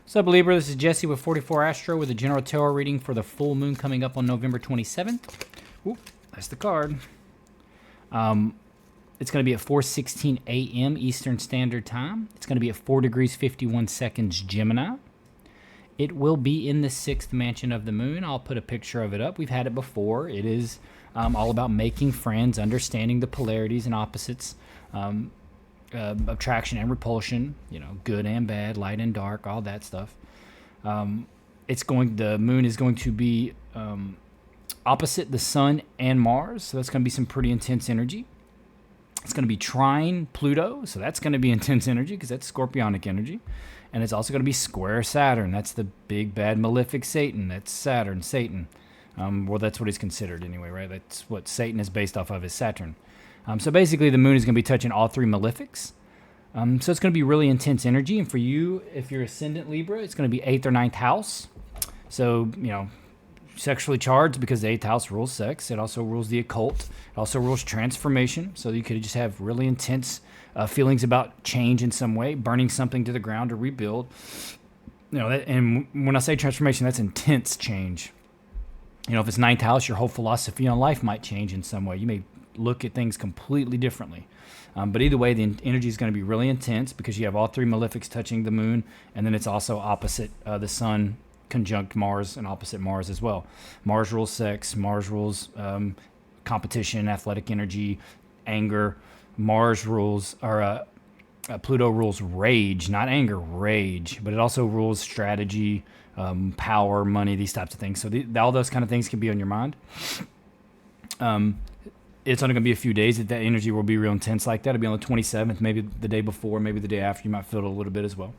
What's up, Libra? This is Jesse with 44 Astro with a general tarot reading for the full moon coming up on November 27th. Ooh, that's the card. It's going to be at 4:16 a.m. Eastern Standard Time. It's going to be at 4 degrees 51 seconds Gemini. It will be in the 6th mansion of the moon. I'll put a picture of it up. We've had it before. It is all about making friends, understanding the polarities and opposites, attraction and repulsion, good and bad, light and dark, all that stuff. The moon is going to be opposite the sun and Mars, so that's going to be some pretty intense energy. It's going to be trine Pluto, so that's going to be intense energy because that's scorpionic energy. And it's also going to be square Saturn. That's the big, bad, malefic Satan. That's Satan. Well, that's what he's considered anyway, right? That's what Satan is based off of, is Saturn. So basically, the moon is going to be touching all three malefics. So it's going to be really intense energy. And for you, if you're ascendant Libra, it's going to be 8th or 9th house. So, sexually charged because the 8th house rules sex. It also rules the occult. It also rules transformation. So you could just have really intense feelings about change in some way, burning something to the ground to rebuild. And when I say transformation, that's intense change. If it's 9th house, your whole philosophy on life might change in some way. You may look at things completely differently. But either way, the energy is going to be really intense because you have all three malefics touching the moon, and then it's also opposite the sun, conjunct Mars, and opposite Mars as well. Mars rules sex. Mars rules competition, athletic energy, anger. Pluto rules rage, not anger, rage. But it also rules strategy, power, money, these types of things. So all those kind of things can be on your mind. It's only going to be a few days that energy will be real intense like that. It'll be on the 27th, maybe the day before, maybe the day after. You might feel it a little bit as well.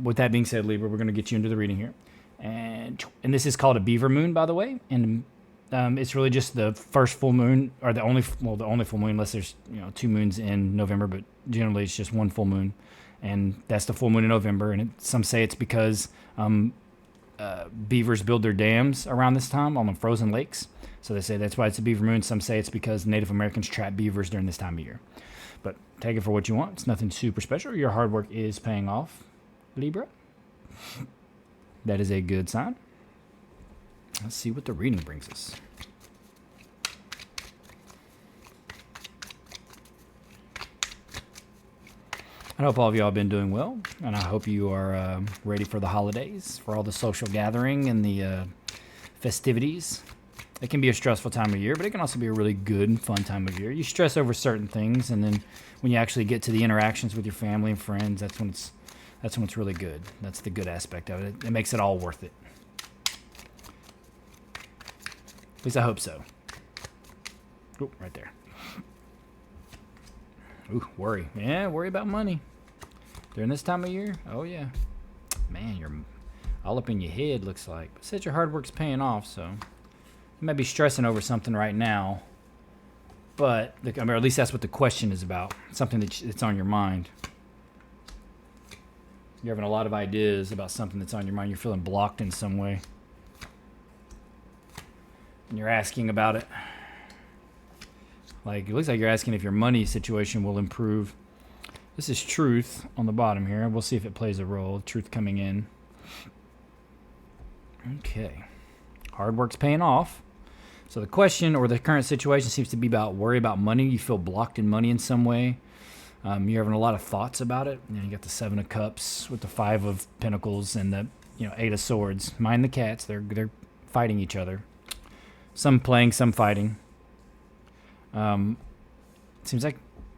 With that being said, Libra, we're going to get you into the reading here. And this is called a beaver moon, by the way. And it's really just the first full moon, or the only full moon, unless there's 2 moons in November, but generally it's just one full moon. And that's the full moon in November. And some say it's because beavers build their dams around this time on the frozen lakes. So they say that's why it's a beaver moon. Some say it's because Native Americans trap beavers during this time of year. But take it for what you want. It's nothing super special. Your hard work is paying off, Libra. That is a good sign. Let's see what the reading brings us. I hope all of y'all have been doing well, and I hope you are ready for the holidays, for all the social gathering and the festivities. It can be a stressful time of year, but it can also be a really good and fun time of year. You stress over certain things, and then when you actually get to the interactions with your family and friends, that's when it's really good. That's the good aspect of it. It makes it all worth it. At least I hope so. Ooh, right there. Ooh, worry. Yeah, worry about money. During this time of year? Oh, yeah. Man, you're all up in your head, looks like. But it says your hard work's paying off, so you might be stressing over something right now. But, or at least that's what the question is about. Something that's on your mind. You're having a lot of ideas about something that's on your mind. You're feeling blocked in some way. And you're asking about it. It looks like you're asking if your money situation will improve. This is truth on the bottom here. We'll see if it plays a role. Truth coming in. Okay. Hard work's paying off. So the question or the current situation seems to be about worry about money. You feel blocked in money in some way. You're having a lot of thoughts about it. You got the 7 of Cups with the 5 of Pentacles and the 8 of Swords. Mind the cats. They're fighting each other. Some playing, some fighting. Seems like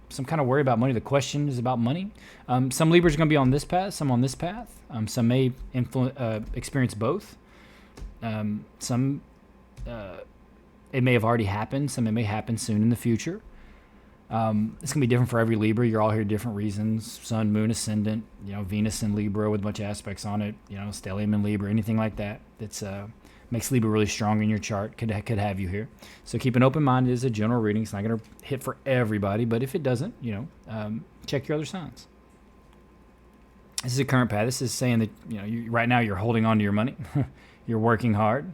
some kind of worry about money. The question is about money. Some Libras are going to be on this path, some on this path. Some may experience both. Some it may have already happened. Some it may happen soon in the future. It's going to be different for every Libra. You're all here for different reasons. Sun, Moon, Ascendant, Venus in Libra with a bunch of aspects on it. Stellium in Libra, anything like that. That's makes Libra really strong in your chart. Could have you here. So keep an open mind. It is a general reading. It's not going to hit for everybody, but if it doesn't, check your other signs. This is a current path. This is saying that right now you're holding on to your money. You're working hard.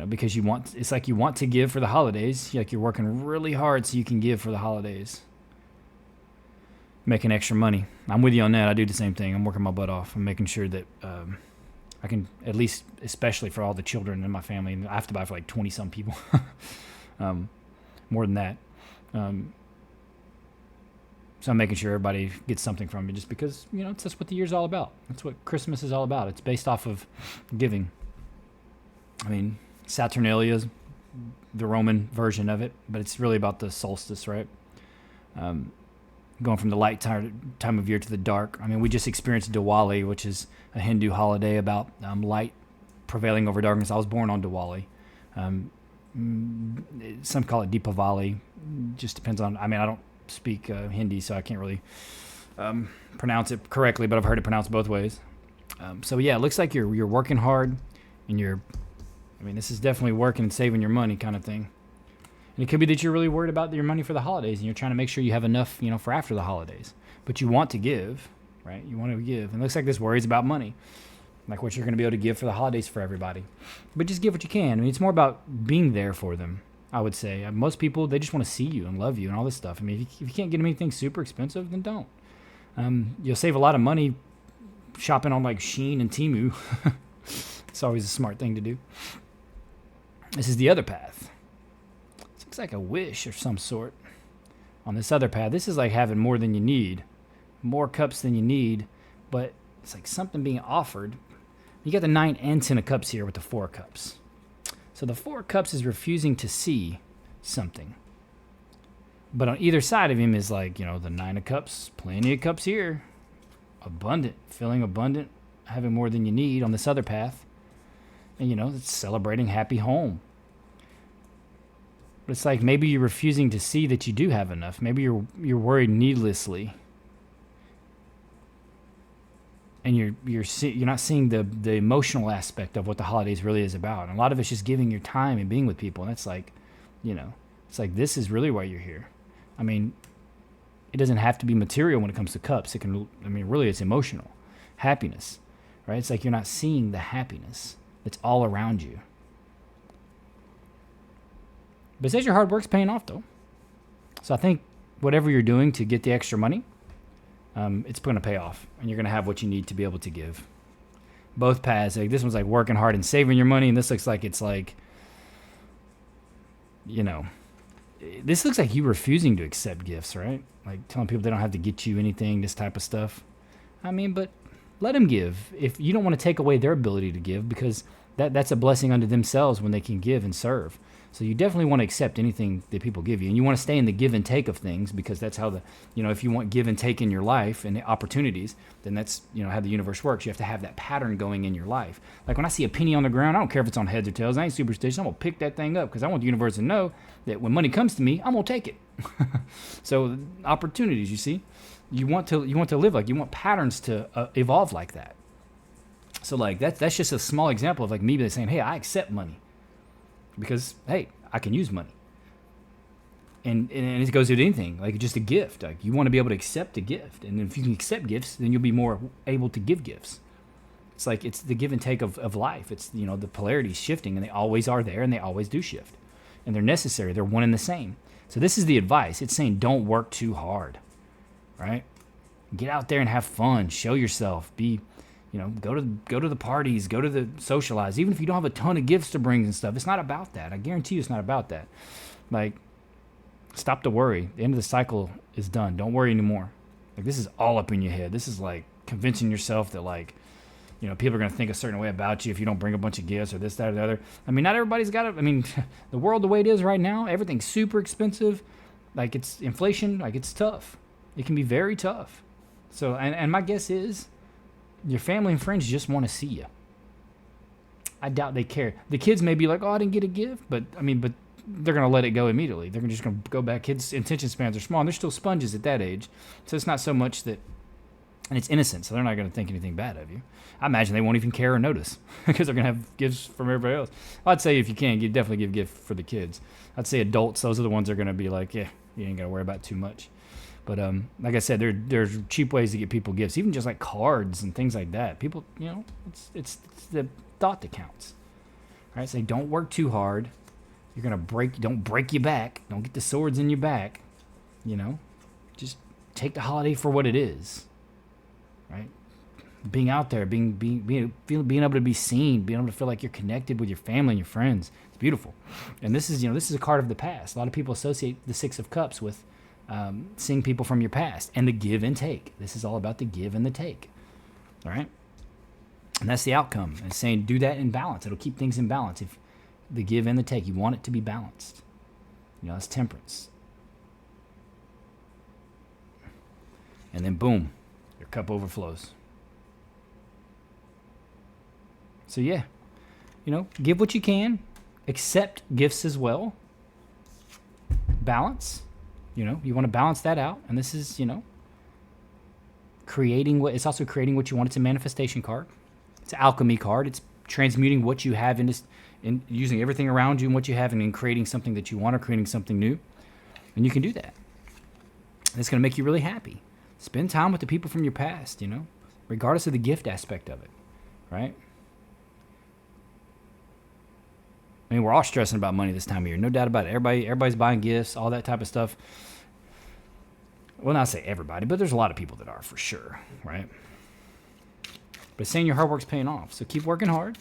Because it's like you want to give for the holidays. You're working really hard so you can give for the holidays. making extra money. I'm with you on that. I do the same thing. I'm working my butt off. I'm making sure that I can, at least, especially for all the children in my family, I have to buy for like 20 some people. More than that. So I'm making sure everybody gets something from me, just because, that's what the year's all about. That's what Christmas is all about. It's based off of giving. I mean, Saturnalia is the Roman version of it, but it's really about the solstice, right? Going from the light time of year to the dark. I mean, we just experienced Diwali, which is a Hindu holiday about light prevailing over darkness. I was born on Diwali. Some call it Deepavali. Just depends on, I don't speak Hindi, so I can't really pronounce it correctly, but I've heard it pronounced both ways. So yeah, it looks like you're working hard, and this is definitely working and saving your money kind of thing. And it could be that you're really worried about your money for the holidays, and you're trying to make sure you have enough, for after the holidays. But you want to give, right? You want to give. And it looks like this worries about money, like what you're going to be able to give for the holidays for everybody. But just give what you can. It's more about being there for them, I would say. Most people, they just want to see you and love you and all this stuff. If you can't get them anything super expensive, then don't. You'll save a lot of money shopping on like Shein and Temu. It's always a smart thing to do. This is the other path. Looks like a wish of some sort. On this other path, this is like having more than you need, more cups than you need, but it's like something being offered. You got the 9 and 10 of cups here with the 4 cups. So the 4 cups is refusing to see something. But on either side of him is like, the 9 of cups, plenty of cups here, abundant, feeling abundant, having more than you need on this other path. And it's celebrating happy home. But it's like maybe you're refusing to see that you do have enough. Maybe you're worried needlessly, and you're not seeing the emotional aspect of what the holidays really is about. And a lot of it's just giving your time and being with people. And it's like, it's like this is really why you're here. It doesn't have to be material when it comes to cups. It can. Really, it's emotional, happiness, right? It's like you're not seeing the happiness that's all around you. But it says your hard work's paying off, though. So I think whatever you're doing to get the extra money, it's going to pay off. And you're going to have what you need to be able to give. Both paths. Like this one's like working hard and saving your money. And this looks like it's like, this looks like you refusing to accept gifts, right? Like telling people they don't have to get you anything, this type of stuff. But let them give. If you don't want to take away their ability to give, because that's a blessing unto themselves when they can give and serve. So you definitely want to accept anything that people give you. And you want to stay in the give and take of things, because that's how if you want give and take in your life and the opportunities, then that's, how the universe works. You have to have that pattern going in your life. Like when I see a penny on the ground, I don't care if it's on heads or tails. I ain't superstitious. I'm going to pick that thing up because I want the universe to know that when money comes to me, I'm going to take it. So opportunities, you see, you want to live like, you want patterns to evolve like that. So like that's just a small example of like me saying, hey, I accept money. Because, hey, I can use money. And it goes with anything, like just a gift. Like you want to be able to accept a gift. And if you can accept gifts, then you'll be more able to give gifts. It's like it's the give and take of life. It's, the polarity's shifting, and they always are there, and they always do shift. And they're necessary. They're one and the same. So this is the advice. It's saying don't work too hard, right? Get out there and have fun. Show yourself. Be... go to the parties, go to the socialize. Even if you don't have a ton of gifts to bring and stuff, it's not about that. I guarantee you it's not about that. Like, stop the worry. The end of the cycle is done. Don't worry anymore. Like, this is all up in your head. This is like convincing yourself that like, people are going to think a certain way about you if you don't bring a bunch of gifts or this, that, or the other. Not everybody's got it. The world the way it is right now, everything's super expensive. Like, it's inflation. Like, it's tough. It can be very tough. So, and my guess is, your family and friends just want to see you. I doubt they care. The kids may be like, oh, I didn't get a gift. But they're going to let it go immediately. They're just going to go back. Kids' attention spans are small. And they're still sponges at that age. So it's not so much that... And it's innocent, so they're not going to think anything bad of you. I imagine they won't even care or notice because they're going to have gifts from everybody else. I'd say if you can, you definitely give gift for the kids. I'd say adults, those are the ones that are going to be like, yeah, you ain't got to worry about too much. But like I said, there's cheap ways to get people gifts, even just like cards and things like that. People, it's the thought that counts. All right, say don't work too hard. You're gonna don't break your back. Don't get the swords in your back. Just take the holiday for what it is, right? Being out there, being able to be seen, being able to feel like you're connected with your family and your friends. It's beautiful. And this is a card of the past. A lot of people associate the Six of Cups with seeing people from your past and the give and take. This is all about the give and the take, all right? And that's the outcome. It's saying do that in balance. It'll keep things in balance. If the give and the take, you want it to be balanced. That's temperance. And then boom, your cup overflows. So yeah, give what you can, accept gifts as well. Balance, you want to balance that out. And this is, it's also creating what you want. It's a manifestation card. It's an alchemy card. It's transmuting what you have in using everything around you and what you have and in creating something that you want or creating something new. And you can do that. And it's going to make you really happy. Spend time with the people from your past, regardless of the gift aspect of it, right? I mean, we're all stressing about money this time of year. No doubt about it. Everybody's buying gifts, all that type of stuff. Well, not say everybody, but there's a lot of people that are for sure, right? But it's saying your hard work's paying off. So keep working hard.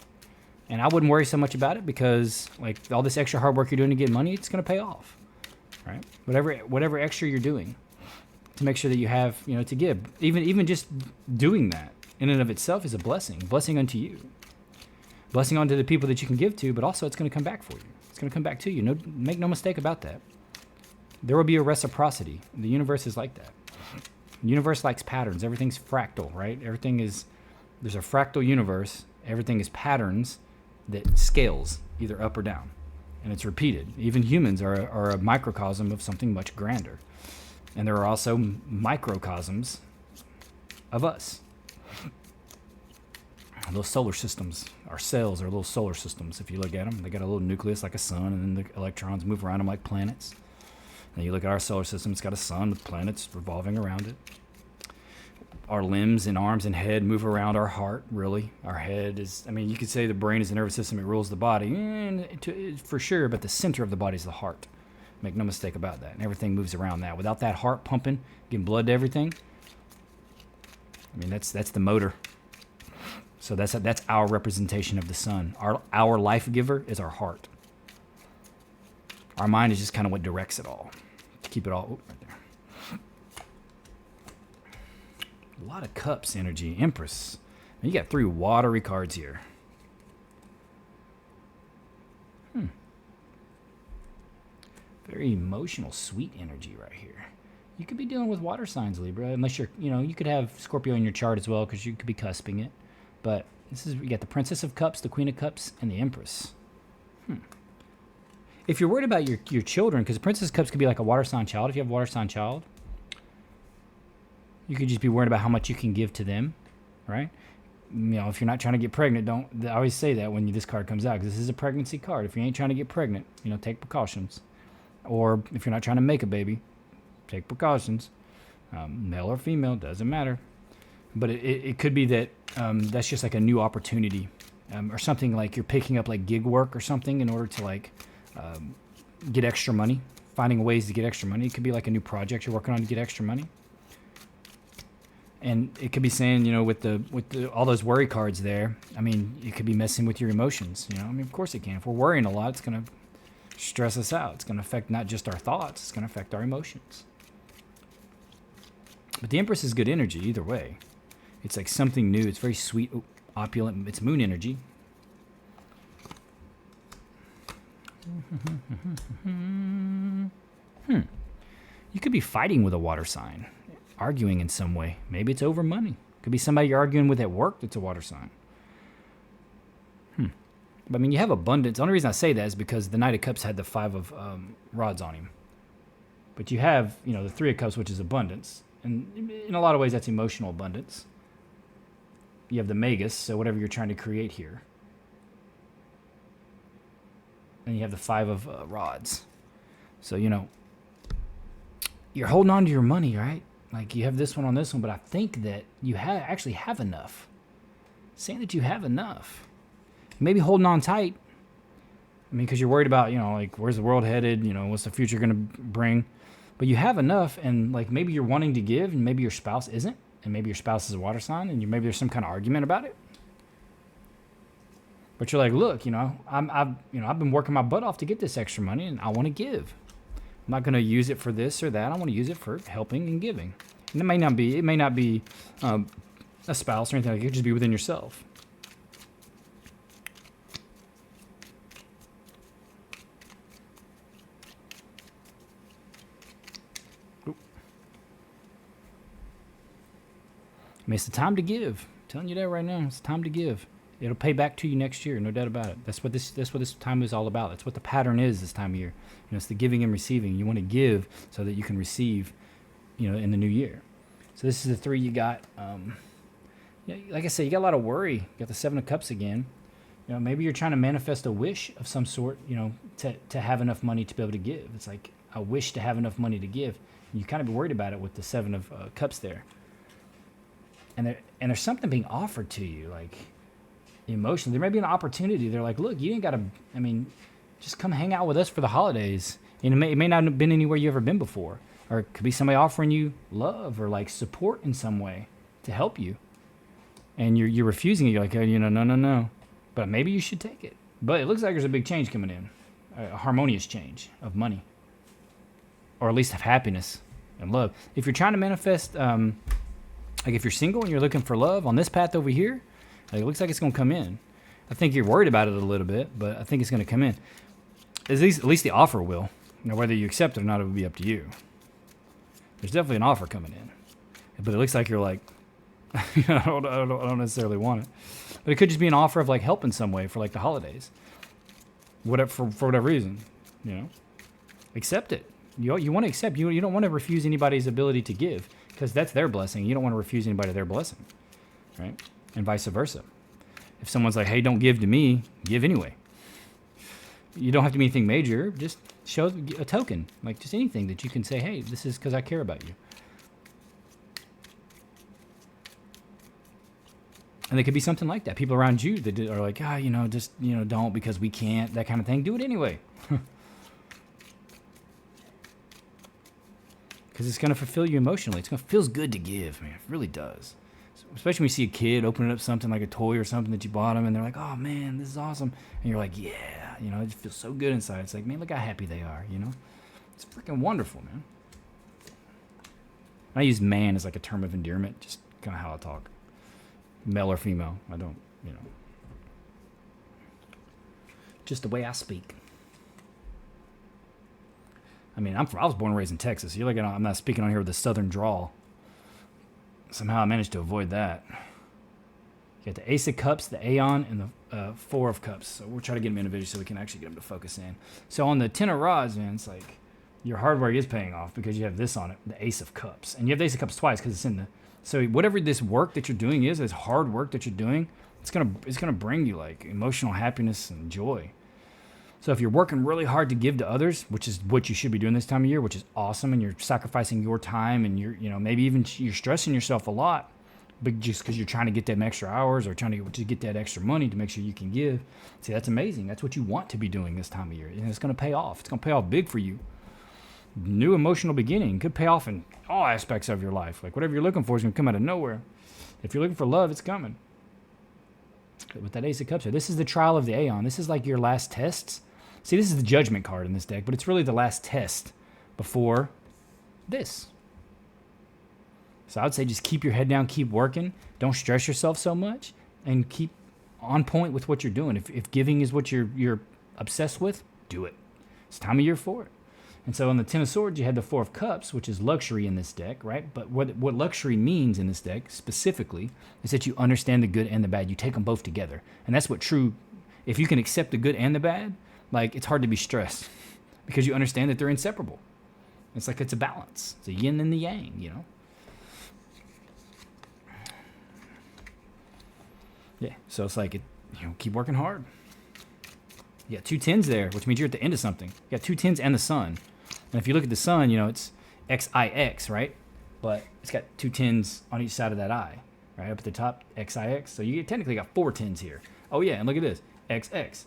And I wouldn't worry so much about it because like all this extra hard work you're doing to get money, it's going to pay off, right? Whatever extra you're doing to make sure that you have, to give. Even just doing that in and of itself is a blessing unto you. Blessing onto the people that you can give to, but also it's going to come back for you. It's going to come back to you. Make no mistake about that. There will be a reciprocity. The universe is like that. The universe likes patterns. Everything's fractal, right? There's a fractal universe. Everything is patterns that scales either up or down. And it's repeated. Even humans are a microcosm of something much grander. And there are also microcosms of us. Those solar systems, our cells are little solar systems. If you look at them, they got a little nucleus like a sun, and then the electrons move around them like planets. And you look at our solar system, it's got a sun with planets revolving around it. Our limbs and arms and head move around our heart, really. Our head is, you could say the brain is the nervous system, it rules the body, for sure, but the center of the body is the heart. Make no mistake about that. And everything moves around that. Without that heart pumping, getting blood to everything, that's the motor. So that's our representation of the sun. Our life giver is our heart. Our mind is just kind of what directs it all. To keep it all right there. A lot of cups energy. Empress. And you got 3 watery cards here. Very emotional, sweet energy right here. You could be dealing with water signs, Libra, unless you're, you could have Scorpio in your chart as well because you could be cusping it. But you got the Princess of Cups, the Queen of Cups, and the Empress. If you're worried about your children, because the Princess of Cups could be like a water sign child. If you have a water sign child, you could just be worried about how much you can give to them, right? If you're not trying to get pregnant, I always say that when this card comes out, because this is a pregnancy card. If you ain't trying to get pregnant, take precautions. Or if you're not trying to make a baby, take precautions. Male or female, doesn't matter. But it could be that that's just like a new opportunity or something like you're picking up like gig work or something in order to like get extra money, finding ways to get extra money. It could be like a new project you're working on to get extra money. And it could be saying, with all those worry cards there, it could be messing with your emotions. Of course it can. If we're worrying a lot, it's going to stress us out. It's going to affect not just our thoughts, it's going to affect our emotions. But the Empress is good energy either way. It's like something new. It's very sweet, opulent. It's moon energy. You could be fighting with a water sign, arguing in some way. Maybe it's over money. Could be somebody you're arguing with at work that's a water sign. But you have abundance. The only reason I say that is because the Knight of Cups had the 5 of rods on him. But you have, the 3 of Cups, which is abundance. And in a lot of ways, that's emotional abundance. You have the Magus, so whatever you're trying to create here. And you have the 5 of rods. So, you're holding on to your money, right? Like you have this one on this one, but I think that you actually have enough. Saying that you have enough. Maybe holding on tight. Because you're worried about, like, where's the world headed? What's the future going to bring? but you have enough, and like maybe you're wanting to give, and maybe your spouse isn't, and maybe your spouse is a water sign, and maybe there's some kind of argument about it. But you're like, look, I've been working my butt off to get this extra money, and I want to give. I'm not going to use it for this or that. I want to use it for helping and giving. And it may not be a spouse or anything like that. It could just be within yourself. Oop. I mean, it's the time to give. I'm telling you that right now. It's time to give. It'll pay back to you next year, no doubt about it. That's what this time is all about. That's what the pattern is this time of year. It's the giving and receiving. You want to give so that you can receive, in the new year. So this is the 3 you got. Like I said, you got a lot of worry. You got the 7 of Cups again. Maybe you're trying to manifest a wish of some sort, to have enough money to be able to give. It's like a wish to have enough money to give. And you kind of be worried about it with the 7 of Cups there. And there's something being offered to you, like emotionally. There may be an opportunity. They're like, look, you ain't got to, just come hang out with us for the holidays. It may not have been anywhere you've ever been before. Or it could be somebody offering you love or like support in some way to help you. And you're refusing it. You're like, no. But maybe you should take it. But it looks like there's a big change coming in. A harmonious change of money. Or at least of happiness and love. If you're trying to manifest, like if you're single and you're looking for love on this path over here, it looks like it's going to come in. I think you're worried about it a little bit, but I think it's going to come in. At least the offer will. Whether you accept it or not, it will be up to you. There's definitely an offer coming in. But it looks like you're like, I don't necessarily want it. But it could just be an offer of like help in some way for like the holidays. For whatever reason, Accept it. You want to accept. You don't want to refuse anybody's ability to give because that's their blessing. You don't want to refuse anybody their blessing, right? And vice versa. If someone's like, hey, don't give to me, give anyway. You don't have to be anything major. Just show a token, like just anything that you can say, hey, this is because I care about you. And it could be something like that. People around you that are like, don't because we can't, that kind of thing. Do it anyway. Because it's going to fulfill you emotionally. Feels good to give, man. It really does. Especially when you see a kid opening up something like a toy or something that you bought them, and they're like, oh, man, this is awesome. And you're like, yeah, it just feels so good inside. It's like, man, look how happy they are, It's freaking wonderful, man. I use man as like a term of endearment, just kind of how I talk. Male or female, I don't, Just the way I speak. I was born and raised in Texas. You're like, I'm not speaking on here with a southern drawl. Somehow I managed to avoid that. You got the Ace of Cups, the Aeon, and the 4 of Cups. So we'll try to get them individually so we can actually get them to focus in. So on the 10 of Rods, man, it's like your hard work is paying off because you have this on it, the Ace of Cups. And you have the Ace of Cups twice because it's in the... So whatever this work that you're doing is, this hard work that you're doing, it's gonna bring you like emotional happiness and joy. So if you're working really hard to give to others, which is what you should be doing this time of year, which is awesome, and you're sacrificing your time and you're, maybe even you're stressing yourself a lot, but just because you're trying to get them extra hours or trying to get that extra money to make sure you can give. See, that's amazing. That's what you want to be doing this time of year. And it's going to pay off. It's going to pay off big for you. New emotional beginning could pay off in all aspects of your life. Like whatever you're looking for is going to come out of nowhere. If you're looking for love, it's coming. With that Ace of Cups here, this is the trial of the Aeon. This is like your last tests. See, this is the Judgment card in this deck, but it's really the last test before this. So I would say just keep your head down, keep working. Don't stress yourself so much, and keep on point with what you're doing. If giving is what you're obsessed with, do it. It's time of year for it. And so on the 10 of Swords, you had the 4 of Cups, which is luxury in this deck, right? But what luxury means in this deck specifically is that you understand the good and the bad. You take them both together. And that's what true, if you can accept the good and the bad, like it's hard to be stressed because you understand that they're inseparable. It's like it's a balance. It's a yin and the yang, Yeah, so it's like, keep working hard. You got 2 10s there, which means you're at the end of something. You got 2 10s and the sun. And if you look at the sun, it's XIX, right? But it's got 2 10s on each side of that eye, right? Up at the top, XIX. So you technically got 4 10s here. Oh, yeah, and look at this, XX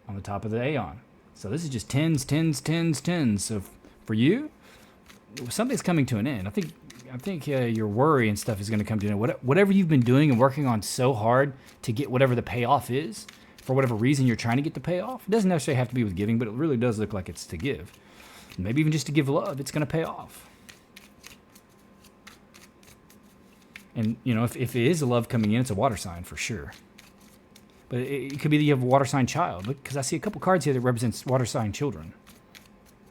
on the top of the Aeon. So this is just 10s, 10s, 10s, 10s. So for you, something's coming to an end. I think your worry and stuff is going to come to an end. Whatever you've been doing and working on so hard to get whatever the payoff is, for whatever reason you're trying to get the payoff, it doesn't necessarily have to be with giving, but it really does look like it's to give. Maybe even just to give love, it's going to pay off. And, you know, if it is a love coming in, it's a water sign for sure. But it could be that you have a water sign child. Because I see a couple cards here that represents water sign children.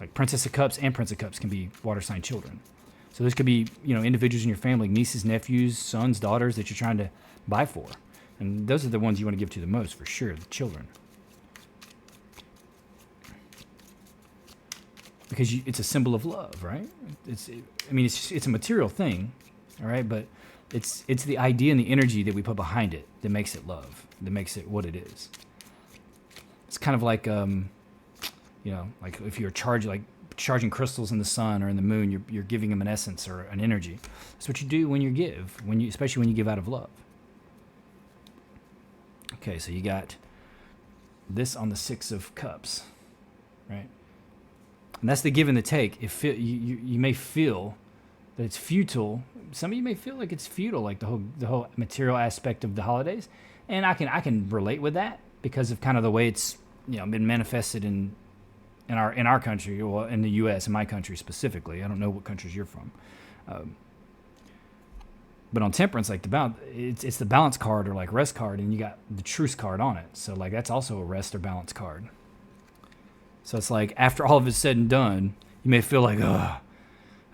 Like Princess of Cups and Prince of Cups can be water sign children. So this could be, you know, individuals in your family, nieces, nephews, sons, daughters that you're trying to buy for. And those are the ones you want to give to the most, for sure, the children. Because it's a symbol of love, right? It's a material thing, all right? But it's the idea and the energy that we put behind it that makes it love, that makes it what it is. It's kind of like, you know, like if you're charging crystals in the sun or in the moon, you're giving them an essence or an energy. That's what you do when you give, especially when you give out of love. Okay, so you got this on the Six of Cups, right? And that's the give and the take. You may feel that it's futile. Some of you may feel like it's futile, like the whole material aspect of the holidays, and I can relate with that because of kind of the way it's, you know, been manifested in our country, well, in the U.S., in my country specifically. I don't know what countries you're from. But on Temperance, like it's the balance card or like rest card, and you got the truce card on it. So like that's also a rest or balance card. So it's like after all of it's said and done, you may feel like, oh,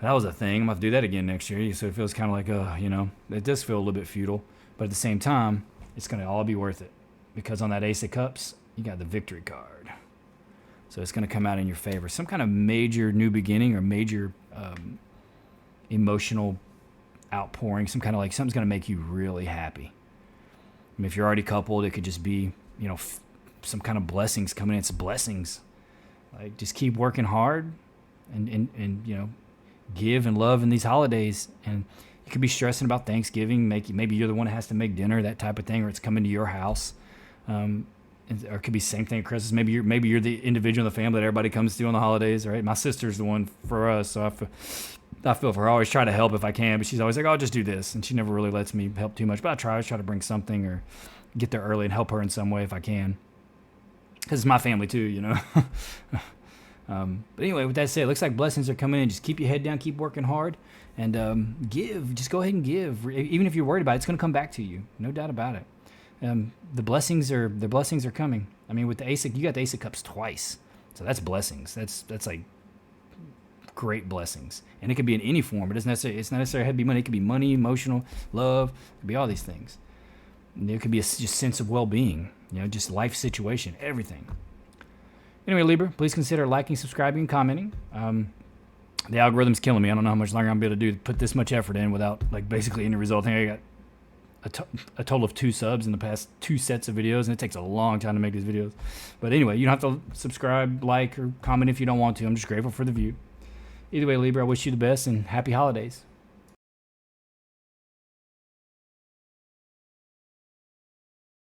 that was a thing. I'm going to have to do that again next year. So it feels kind of like, oh, you know, it does feel a little bit futile. But at the same time, it's going to all be worth it. Because on that Ace of Cups, you got the victory card. So it's going to come out in your favor. Some kind of major new beginning or major emotional outpouring. Some kind of like something's going to make you really happy. I mean, if you're already coupled, it could just be, you know, some kind of blessings coming in. It's blessings. Like just keep working hard and you know, give and love in these holidays. And you could be stressing about Thanksgiving. Maybe you're the one that has to make dinner, that type of thing, or it's coming to your house. Or it could be the same thing at Christmas. Maybe you're the individual in the family that everybody comes to on the holidays, right? My sister's the one for us, so I feel for her. I always try to help if I can, but she's always like, "Oh, just do this," and she never really lets me help too much. But I always try to bring something or get there early and help her in some way if I can, because it's my family too, you know. But anyway, with that said, it looks like blessings are coming in. Just keep your head down, keep working hard, and give. Just go ahead and give. Even if you're worried about it, it's going to come back to you. No doubt about it. The blessings are coming. I mean, with the Ace, you got the Ace of Cups twice, so that's blessings. That's like great blessings, and it could be in any form. It's not necessarily have to be money. It could be money, emotional, love. It could be all these things. And it could be a just sense of well-being. You know, just life situation, everything. Anyway, Libra, please consider liking, subscribing, and commenting. The algorithm's killing me. I don't know how much longer I'm going to be able to put this much effort in without like basically any result. I think I got a total of 2 subs in the past 2 sets of videos, and it takes a long time to make these videos. But anyway, you don't have to subscribe, like, or comment if you don't want to. I'm just grateful for the view. Either way, Libra, I wish you the best and happy holidays.